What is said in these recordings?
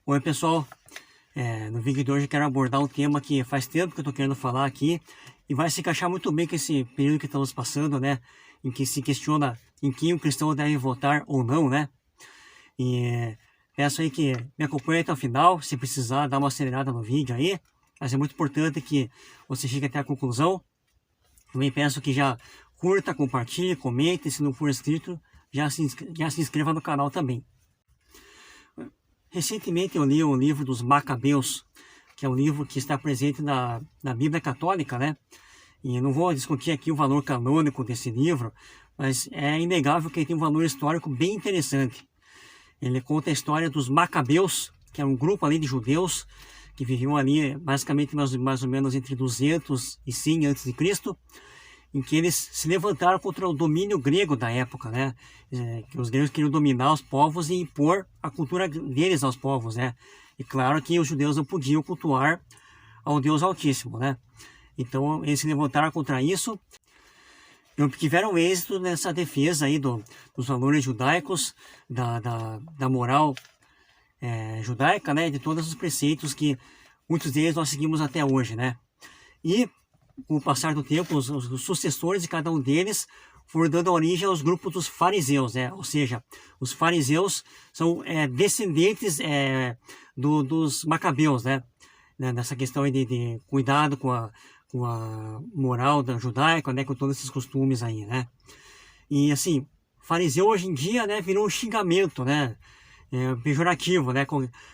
Oi pessoal, no vídeo de hoje eu quero abordar um tema que faz tempo que eu estou querendo falar aqui e vai se encaixar muito bem com esse período que estamos passando, né? Em que se questiona em quem o cristão deve votar ou não, né? E peço aí que me acompanhe até o final, se precisar dar uma acelerada no vídeo aí, mas é muito importante que você chegue até a conclusão. Também peço que já curta, compartilhe, comente, se não for inscrito, já se inscreva no canal também. Recentemente eu li o livro dos Macabeus, que é um livro que está presente na Bíblia Católica, né? E não vou discutir aqui o valor canônico desse livro, mas é inegável que ele tem um valor histórico bem interessante. Ele conta a história dos Macabeus, que é um grupo ali de judeus que viviam ali basicamente mais ou menos entre 200 e 100 a.C., em que eles se levantaram contra o domínio grego da época, né? Que os gregos queriam dominar os povos e impor a cultura deles aos povos, né? E claro que os judeus não podiam cultuar ao Deus Altíssimo, né? Então eles se levantaram contra isso e obtiveram êxito nessa defesa aí dos valores judaicos, da moral judaica, né? De todos os preceitos que muitos deles nós seguimos até hoje, né? E com o passar do tempo, os sucessores de cada um deles foram dando origem aos grupos dos fariseus, né? Ou seja, os fariseus são descendentes dos macabeus, né? Nessa questão aí de cuidado com a moral da judaica, né? Com todos esses costumes aí, né? E assim, fariseu hoje em dia, né? Virou um xingamento, né? Pejorativo, né?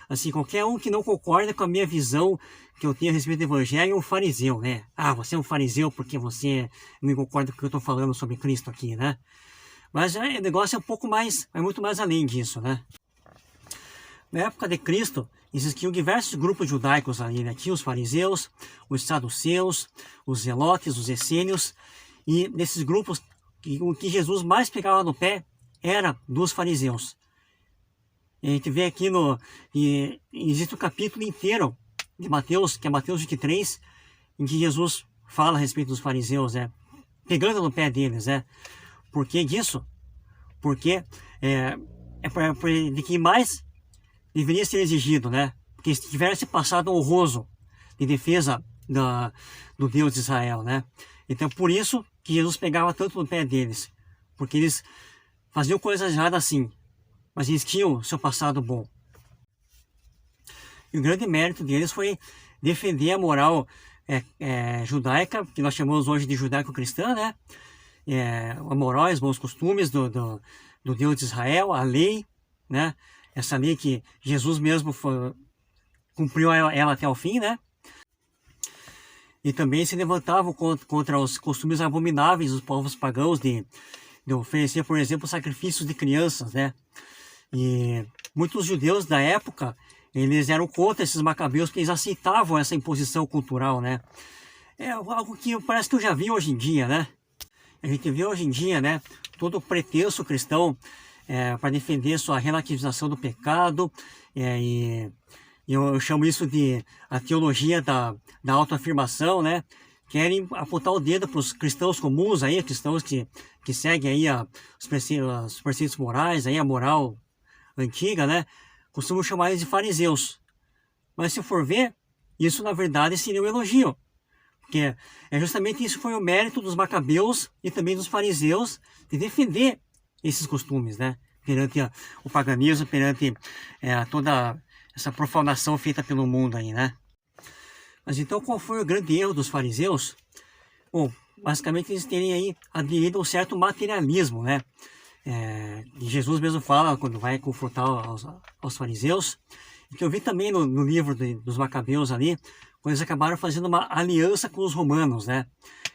Assim, qualquer um que não concorda com a minha visão que eu tenho a respeito do evangelho é um fariseu, né? Ah, você é um fariseu porque você não concorda com o que eu estou falando sobre Cristo aqui, né? Mas o negócio é um pouco mais, é muito mais além disso, né? Na época de Cristo, existiam diversos grupos judaicos ali, né? Tinha os fariseus, os saduceus, os zelotes, os essênios, e nesses grupos, o que Jesus mais pegava no pé era dos fariseus. A gente vê aqui e existe um capítulo inteiro de Mateus, que é Mateus 23, em que Jesus fala a respeito dos fariseus, né? Pegando no pé deles, né? Por que disso? Porque de que mais deveria ser exigido, né? Porque se tivesse passado honroso de defesa do Deus de Israel, né? Então, por isso que Jesus pegava tanto no pé deles, porque eles faziam coisas erradas assim, mas eles tinham seu passado bom. E o grande mérito deles foi defender a moral judaica, que nós chamamos hoje de judaico-cristã, né? A moral, os bons costumes do Deus de Israel, a lei, né? Essa lei que Jesus mesmo cumpriu ela até o fim, né? E também se levantavam contra os costumes abomináveis dos povos pagãos de oferecer, por exemplo, sacrifícios de crianças, né? E muitos judeus da época, eles eram contra esses macabeus, porque eles aceitavam essa imposição cultural, né? É algo que parece que eu já vi hoje em dia, né? A gente vê hoje em dia, né? Todo o pretenso cristão para defender sua relativização do pecado, e eu chamo isso de a teologia da autoafirmação, né? Querem apontar o dedo para os cristãos comuns aí, cristãos que seguem aí os preceitos morais, aí a moral antiga, né? Costumam chamar eles de fariseus. Mas se for ver, isso na verdade seria um elogio. Porque justamente isso foi o mérito dos macabeus e também dos fariseus de defender esses costumes, né? Perante o paganismo, perante toda essa profanação feita pelo mundo aí, né? Mas então qual foi o grande erro dos fariseus? Bom, basicamente eles terem aí aderido a um certo materialismo, né? E Jesus mesmo fala quando vai confrontar aos fariseus, que eu vi também no livro dos Macabeus ali, quando eles acabaram fazendo uma aliança com os romanos, né?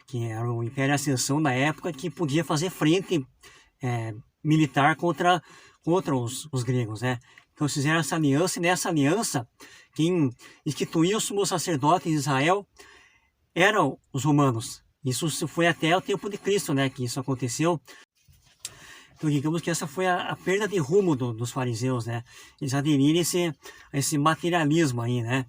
Que era o Império Ascensão na época, que podia fazer frente militar contra os gregos, né? Então eles fizeram essa aliança, e nessa aliança, quem instituía o sumo sacerdote em Israel eram os romanos. Isso foi até o tempo de Cristo, né? Que isso aconteceu. Então, digamos que essa foi a perda de rumo dos fariseus, né? Eles aderirem a esse materialismo aí, né?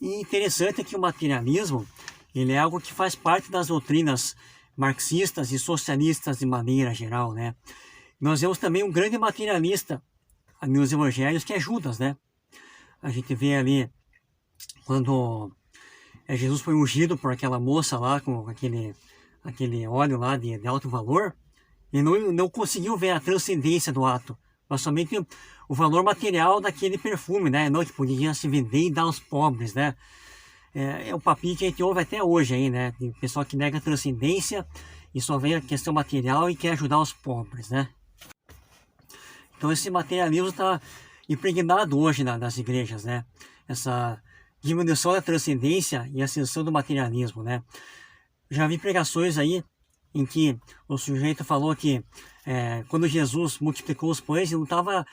E interessante é que o materialismo, ele é algo que faz parte das doutrinas marxistas e socialistas de maneira geral, né? Nós vemos também um grande materialista nos evangelhos, que é Judas, né? A gente vê ali quando Jesus foi ungido por aquela moça lá com aquele óleo lá de alto valor, e não conseguiu ver a transcendência do ato, mas somente o valor material daquele perfume, né? Não que podia se vender e dar aos pobres, né? É o papinho que a gente ouve até hoje aí, né? Tem pessoal que nega a transcendência e só vê a questão material e quer ajudar os pobres, né? Então esse materialismo está impregnado hoje nas igrejas, né? Essa diminuição da transcendência e ascensão do materialismo, né? Já vi pregações aí em que o sujeito falou que quando Jesus multiplicou os pães, ele não estava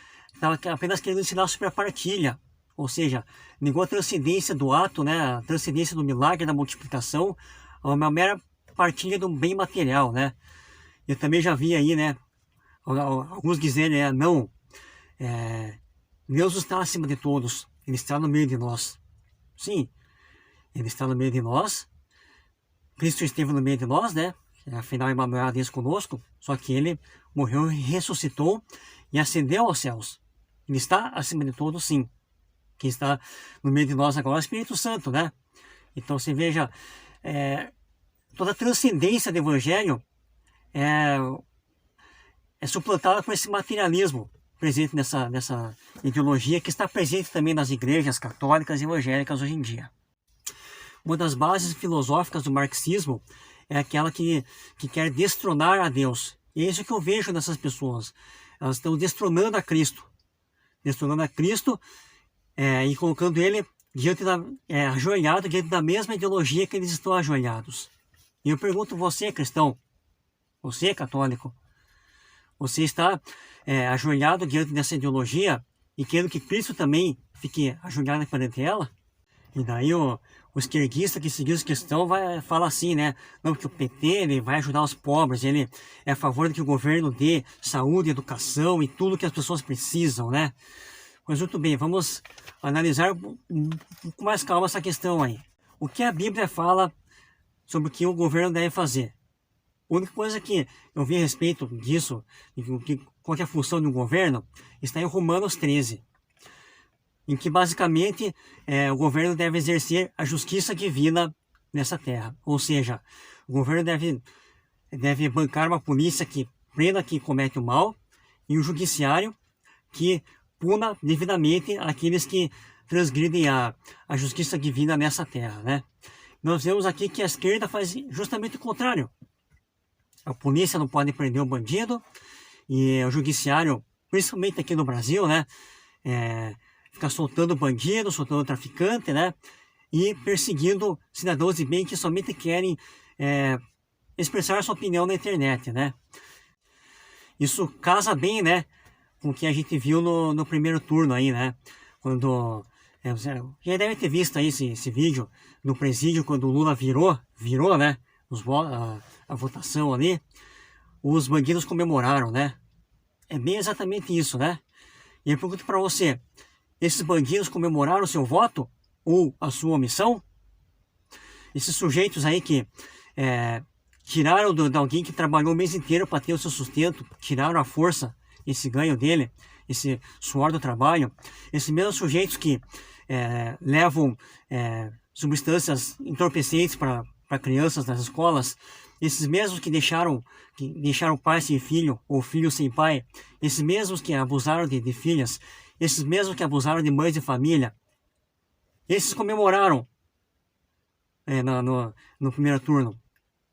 apenas querendo ensinar sobre a partilha, ou seja, negou a transcendência do ato, né? A transcendência do milagre da multiplicação, a uma mera partilha do bem material, né? Eu também já vi aí, né? Alguns dizerem, não, Deus está acima de todos, Ele está no meio de nós. Sim, Ele está no meio de nós, Cristo esteve no meio de nós, né? Afinal, Emmanuel é Deus conosco, só que Ele morreu, ressuscitou e ascendeu aos céus. Ele está acima de todos, sim. Quem está no meio de nós agora é o Espírito Santo, né? Então, você veja, toda a transcendência do Evangelho é suplantada por esse materialismo presente nessa ideologia que está presente também nas igrejas católicas e evangélicas hoje em dia. Uma das bases filosóficas do marxismo é aquela que quer destronar a Deus. E é isso que eu vejo nessas pessoas. Elas estão destronando a Cristo. Destronando a Cristo e colocando ele ajoelhado diante da mesma ideologia que eles estão ajoelhados. E eu pergunto, você cristão, você católico, você está ajoelhado diante dessa ideologia e querendo que Cristo também fique ajoelhado perante ela? E daí o esquerdista que seguiu essa questão fala assim, né? Não, que o PT ele vai ajudar os pobres, ele é a favor de que o governo dê saúde, educação e tudo que as pessoas precisam, né? Mas muito bem, vamos analisar com mais calma essa questão aí. O que a Bíblia fala sobre o que o governo deve fazer? A única coisa que eu vi a respeito disso, qual é a função de um governo, está em Romanos 13. Em que basicamente o governo deve exercer a justiça divina nessa terra. Ou seja, o governo deve bancar uma polícia que prenda quem comete o mal e um judiciário que puna devidamente aqueles que transgridem a justiça divina nessa terra, né? Nós vemos aqui que a esquerda faz justamente o contrário. A polícia não pode prender o bandido e o judiciário, principalmente aqui no Brasil, né? Fica soltando bandido, soltando traficante, né? E perseguindo cidadãos de bem que somente querem expressar sua opinião na internet, né? Isso casa bem, né? Com o que a gente viu no primeiro turno aí, né? Quando... já deve ter visto aí esse vídeo no presídio, quando o Lula virou, né? A votação ali. Os bandidos comemoraram, né? É bem exatamente isso, né? E eu pergunto para você, esses bandidos comemoraram o seu voto ou a sua omissão? Esses sujeitos aí que tiraram de alguém que trabalhou o mês inteiro para ter o seu sustento, tiraram a força, esse ganho dele, esse suor do trabalho, esses mesmos sujeitos que levam substâncias entorpecentes para crianças nas escolas, esses mesmos que deixaram pai sem filho ou filho sem pai, esses mesmos que abusaram de filhas, esses mesmos que abusaram de mães de família, esses comemoraram no primeiro turno.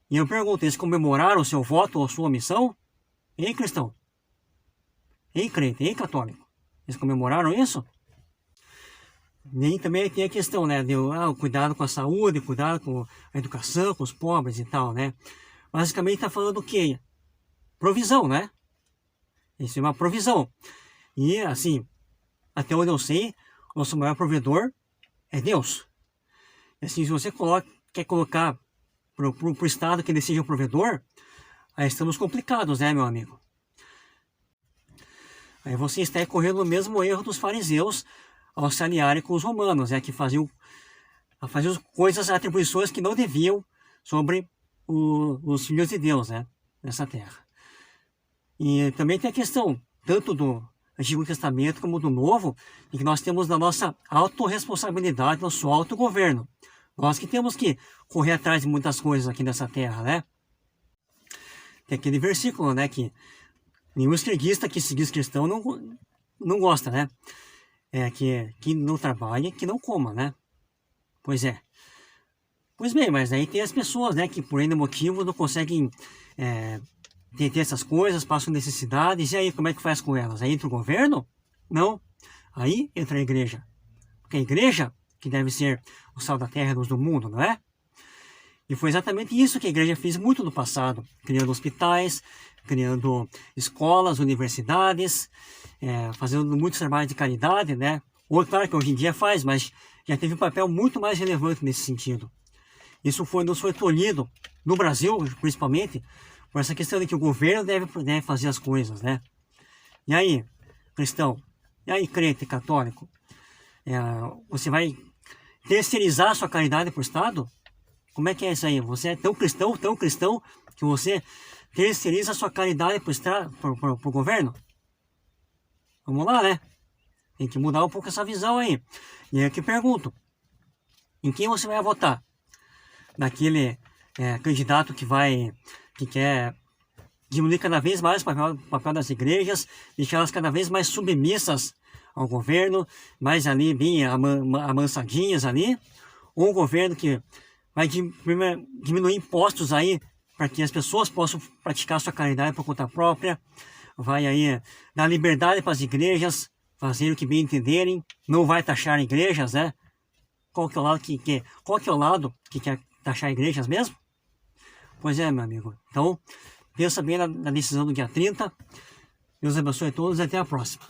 E eu pergunto, eles comemoraram o seu voto ou sua omissão? Ei, cristão? Ei, crente? Ei, católico? Eles comemoraram isso? Nem também tem a questão, né, o cuidado com a saúde, cuidado com a educação, com os pobres e tal, né? Basicamente está falando o quê? Provisão, né? Isso é uma provisão. E, assim, até onde eu sei, o nosso maior provedor é Deus. E, assim, se você quer colocar para o Estado que ele seja o provedor, aí estamos complicados, né, meu amigo? Aí você está correndo o mesmo erro dos fariseus ao se aliarem com os romanos, que faziam coisas, atribuições que não deviam sobre os filhos de Deus, né, nessa terra. E também tem a questão tanto Antigo Testamento como do Novo, e que nós temos na nossa autorresponsabilidade, nosso autogoverno. Nós que temos que correr atrás de muitas coisas aqui nessa terra, né? Tem aquele versículo, né, que nenhum esquerdista que seguir os cristãos não gosta, né? Que não trabalha, que não coma, né? Pois é. Pois bem, mas aí tem as pessoas, né, que por N motivo não conseguem ter essas coisas, passam necessidades, e aí como é que faz com elas? Aí entra o governo? Não. Aí entra a igreja. Porque a igreja que deve ser o sal da terra e luz do mundo, não é? E foi exatamente isso que a igreja fez muito no passado, criando hospitais, criando escolas, universidades, fazendo muitos trabalhos de caridade, né? Ou claro que hoje em dia faz, mas já teve um papel muito mais relevante nesse sentido. Isso nos foi tolhido, no Brasil principalmente, por essa questão de que o governo deve fazer as coisas, né? E aí, cristão, e aí, crente católico, você vai terceirizar a sua caridade para o Estado? Como é que é isso aí? Você é tão cristão, que você terceiriza a sua caridade para o governo? Vamos lá, né? Tem que mudar um pouco essa visão aí. E aí eu te pergunto, em quem você vai votar? Naquele candidato que quer diminuir cada vez mais o papel das igrejas, deixá-las cada vez mais submissas ao governo, mais ali bem amansadinhas ali, ou um governo que vai diminuir impostos aí para que as pessoas possam praticar sua caridade por conta própria, vai aí dar liberdade para as igrejas fazer o que bem entenderem, não vai taxar igrejas, né? Qual que é o lado que quer taxar igrejas mesmo? Pois é, meu amigo. Então, pensa bem na decisão do dia 30. Deus abençoe a todos e até a próxima.